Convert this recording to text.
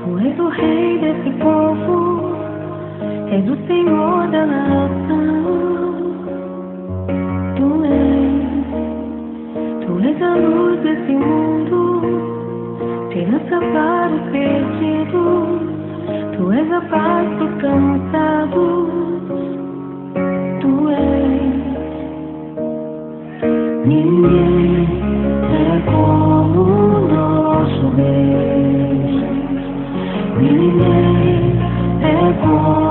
Tu és o rei desse povo, és o Senhor da nação. Tu és a luz desse mundo, esperança para os perdidos. Tu és a paz dos cansados. Tu és. Ninguém é como o nosso Deus. Ninguém é como